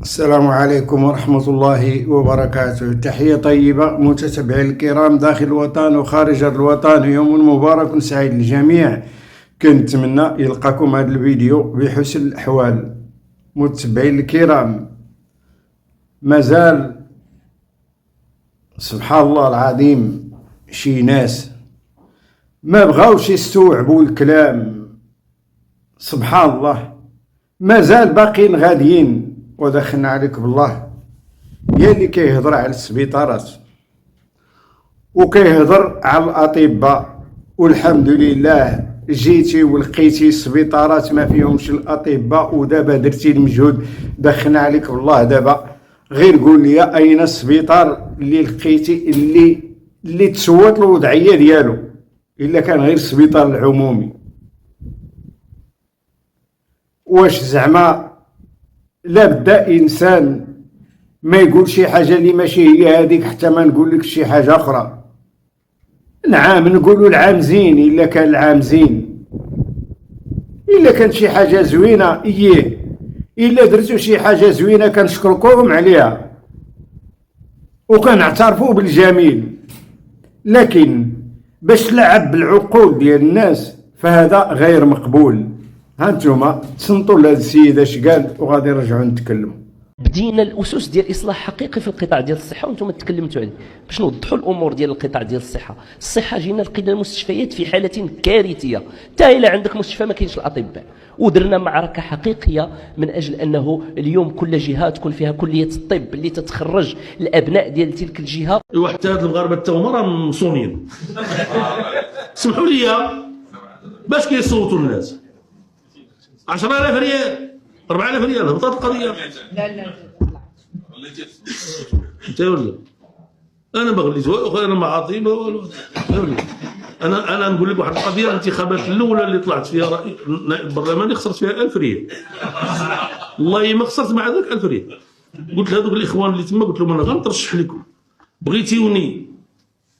السلام عليكم ورحمة الله وبركاته. تحية طيبة متتبعي الكرام داخل الوطن وخارج الوطن، يوم مبارك سعيد للجميع. كنتمنى يلقاكم هذا الفيديو بحسن الأحوال. متتبعي الكرام، مازال سبحان الله العظيم شي ناس ما بغاوش يستوعبوا الكلام. سبحان الله، مازال باقيين غاديين. ودخلنا عليك بالله يا اللي كيهضر على السبيطارات وكيهضر على الأطباء، والحمد لله جيتي ولقيتي السبيطارات ما فيهمش الأطباء، ودابا درتي المجهود. دخلنا عليك بالله، دابا غير قول لي أين السبيطار اللي لقيتي اللي تصوت الوضعية ديالو، إلا كان غير السبيطار العمومي. واش زعما لا بدا انسان ما يقول شي حاجه اللي ماشي هي هذيك حتى ما نقول لك شي حاجه اخرى؟ نعم نقولوا العام زين، الا كان العام زين، الا كان شي حاجه زوينه الا درتو شي حاجه زوينه كنشكركم عليها وكنعترفوا بالجميل، لكن باش تلعب بالعقول ديال الناس فهذا غير مقبول. هانتوما تصنتوا لهاد السيد اش قال وغادي نرجعوا نتكلموا. بدينا الاسس ديال اصلاح حقيقي في القطاع ديال الصحه وانتم تكلمتوا عليه باش نوضحوا الامور ديال القطاع ديال الصحه جينا لقينا المستشفيات في حاله كارثيه، حتى الا عندك مستشفى ما كاينش الاطباء، ودرنا معركه حقيقيه من اجل انه اليوم كل جهه تكون فيها كليه الطب اللي تتخرج الابناء ديال تلك الجهه. وحتى هاد المغاربه حتى هما راه مصونين. سمحوا لي، باش كيصوتوا الناس 10,000 ريال 4,000 ريال هبطت القضيه. لا انت ولا انا ما غليت والو، انا ما عاطي ما والو. انا نقول لك واحد القضيه، الانتخابات الاولى اللي طلعت فيها نائب برلماني خسرت فيها 1000 ريال. والله ما خسرت مع ذاك 1000 ريال. قلت لهذوك الاخوان اللي تما، قلت لهم انا غنترشح لكم، بغيتيوني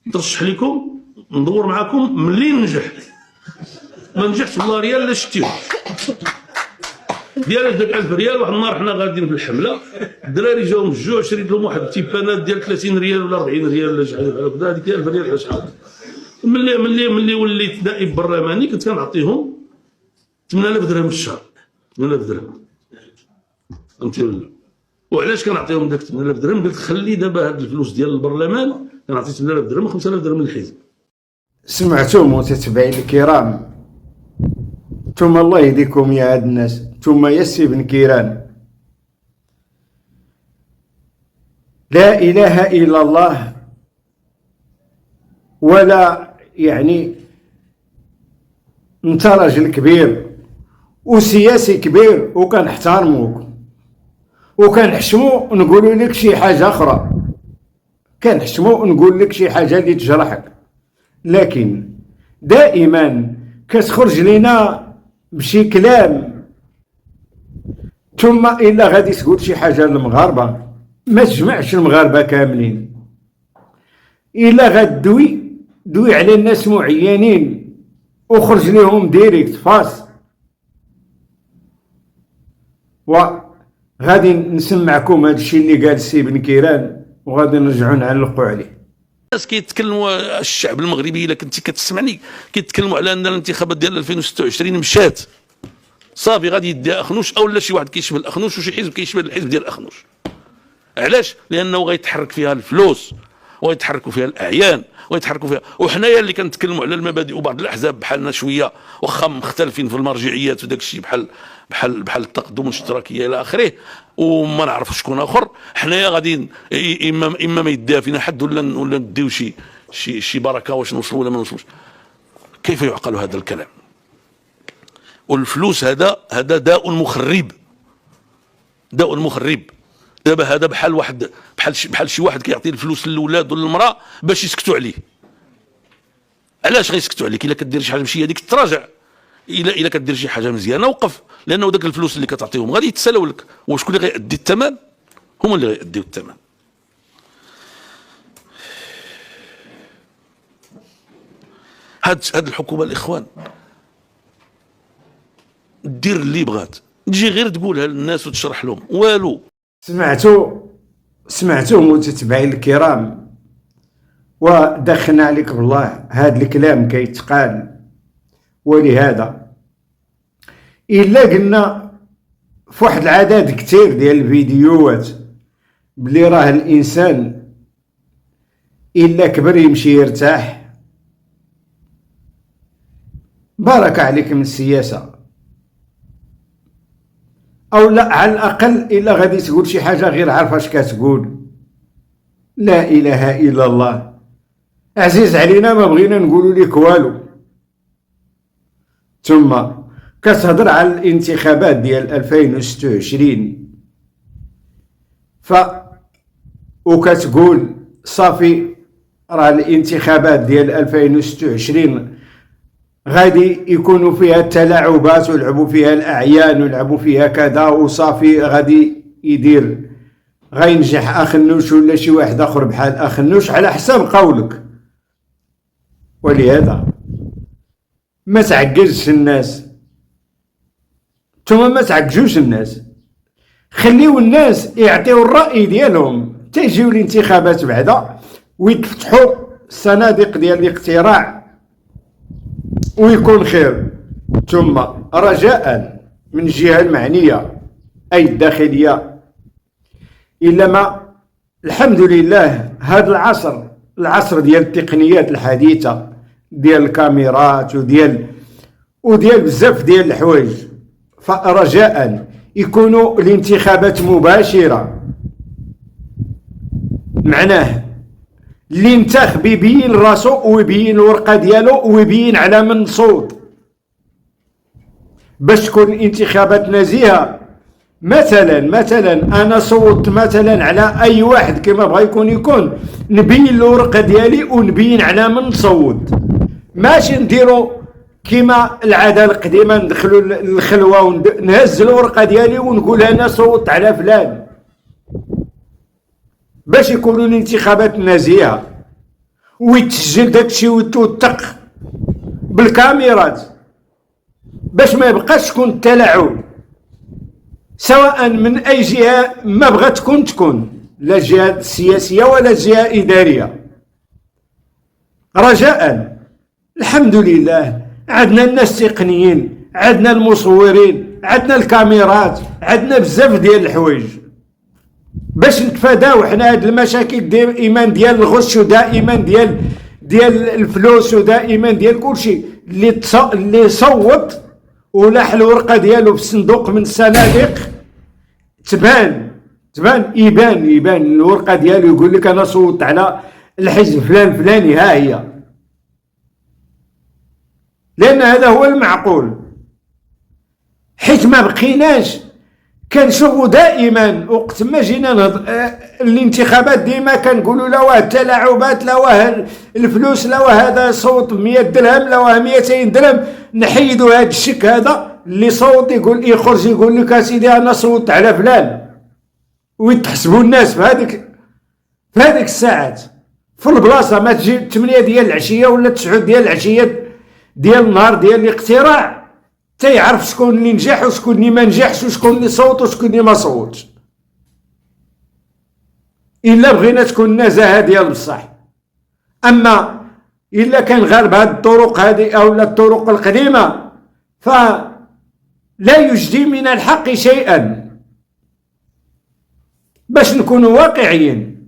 نترشح لكم ندور معاكم ملي ننجح. ما نجحتش والله ريال لا شتيو ديال داك 1000 ريال. واحد النهار حنا غاديين في الحمله، الدراري جاو من الجوع، شريت لهم واحد التيبانات ديال 30 ريال ولا 40 ريال ولا شحال بحال هكذا، هذيك 1000 ريال ولا شحال. ملي وليت نائب برلماني كنت كنعطيهم 8000 درهم في الشهر. 8000 درهم فهمتي ولا؟ وعلاش كنعطيهم داك 8000 درهم؟ قلت خلي دابا هاد الفلوس ديال البرلمان كنعطي 8000 درهم و5000 درهم للحزب. سمعتوا متتبعي الكرام؟ ثم الله يهديكم يا هاد الناس، ثم يسي بن كيران. لا اله الا الله، ولا يعني انت راجل كبير وسياسي كبير وكنحترموك وكنحشمو نقولوا لك شي حاجه اخرى، كنحشمو نقول لك شي حاجه اللي تجرحك، لكن دائما كتخرج لنا بشي كلام، ثم الا غادي تقول شي حاجه للمغاربه ما تجمعش المغاربه كاملين. الا دوي على الناس معينين وخرج لهم ديريكت فاس. وغادي نسمعكم هذا الشيء اللي قال السي بن كيران وغادي نرجعوا نعلقوا عليه. الناس كيتكلموا، الشعب المغربي الا كنتي كتسمعني، كيتكلموا على ان الانتخابات ديال 2026 مشات صافي، غادي يدي اخنوش او لا شي واحد كيشبه الاخنوش وشي حزب كيشبه الحزب ديال اخنوش. علاش؟ لانه غيتحرك فيها الفلوس ويتحركوا فيها الاعيان ويتحركوا فيها. وحنايا اللي كنتكلموا على المبادئ، وبعض الاحزاب بحالنا شويه واخا مختلفين في المرجعيات وداك الشيء، بحال التقدم والاشتراكيه الى اخره، وما نعرف شكون اخر. حنايا غاديين اما ما يديها فينا حد ولا نديو شي بركه واش نوصلوا ولا ما نوصلوش. كيف يعقل هذا الكلام؟ والفلوس هذا داء مخرب، داء مخرب. دابا هذا بحال شي واحد كيعطي الفلوس للولاد وللمراه باش يسكتوا عليه. علاش غيسكتوا عليك؟ الا كدير شي حاجه ماشي هذيك تراجع، الا كدير شي حاجه مزيانه وقف، لانه داك الفلوس اللي كتعطيهم غادي يتسالوا لك. وشكون اللي غيأدي الثمن؟ هما اللي غيأديو الثمن. هاد الحكومه الاخوان دير اللي بغات، تجي غير تقولها للناس وتشرح لهم والو. سمعتوا متتبعين الكرام، ودخلنا عليك بالله هذا الكلام كيتقال. ولهذا إلا قلنا في واحد العدد كتير ديال الفيديوهات بلي راه الإنسان إلا كبر يمشي يرتاح، بارك عليك من السياسة، أو لا على الأقل إلا غادي تقول شي حاجة غير عارف اش كتقول. لا إله إلا الله، عزيز علينا ما بغينا نقولوا لك والو. ثم كتهضر على الانتخابات ديال 2026 وكتقول صافي راه الانتخابات ديال 2026 غادي يكونوا فيها التلاعبات ويلعبوا فيها الأعيان ويلعبوا فيها كذا وصافي غادي غينجح أخنوش ولا شي واحد آخر بحال أخنوش على حساب قولك. ولهذا ما تعجزش الناس، ثم ما تعجوش الناس، خليو الناس يعطيو الرأي ديالهم تيجيو الانتخابات بعدا ويتفتحوا الصناديق ديال الاقتراع ويكون خير. ثم رجاء من الجهة المعنية أي الداخلية، إلا ما الحمد لله هذا العصر ديال التقنيات الحديثة ديال الكاميرات وديال بزاف ديال الحوايج، فرجاء يكونوا الانتخابات مباشرة. معناه اللي ينتخب يبين راسو ويبين الورقة ديالو ويبين على من صوت، باش تكون انتخابات نزيهة. مثلا انا صوتت مثلا على اي واحد كما بغا يكون نبين الورقة ديالي ونبين على من صوت، ماشي نديرو كما العادة القديمة ندخلوا الخلوة ونهز الورقة ديالي ونقول انا صوتت على فلان. باش يكونوا الانتخابات نزيهة ويتسجل داكشي ويتوثق بالكاميرات باش ما يبقاش تكون التلاعب سواء من اي جهة ما بغات تكون، لا الجهة السياسية ولا الجهة الإدارية. رجاء الحمد لله عندنا الناس تقنيين، عندنا المصورين، عندنا الكاميرات، عندنا بزاف ديال الحوايج باش نتفاداو حنا هاد المشاكل دائما ديال الغش ودائما ديال الفلوس ودائما ديال كلشي. اللي صوت ولاح الورقه ديالو في الصندوق من الصناديق تبان يبان الورقه ديالو يقول لك انا صوتت على الحزب فلاني، ها هي، لان هذا هو المعقول. حيت ما بقيناش كنشوفوا دائما وقت ما جينا الانتخابات ديما كنقولوا لا واه التلاعبات، لا واه الفلوس، لا واه هذا صوت 100 درهم، لا واه 200 درهم. نحيدوا هذا الشك، هذا اللي صوت يخرج يقول لك اسيدي انا صوتت على فلان، ويتحسبوا الناس في هذيك الساعات في البلاصه. ما تجي 8 ديال العشيه ولا 9 ديال العشيه ديال النهار ديال الاقتراع تيعرف شكون اللي نجح وشكون اللي ما نجحش وشكون اللي صوت وشكون اللي ما صوتش. الا بغينا تكون نزاهه ديال بصح. اما الا كان غالب هذه الطرق هذه او الطرق القديمه فلا يجدي من الحق شيئا. باش نكونوا واقعيين.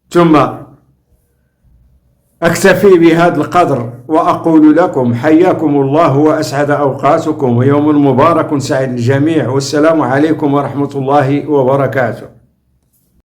ثم أكتفي بهذا القدر وأقول لكم حياكم الله وأسعد أوقاتكم ويوم مبارك سعيد للجميع، والسلام عليكم ورحمة الله وبركاته.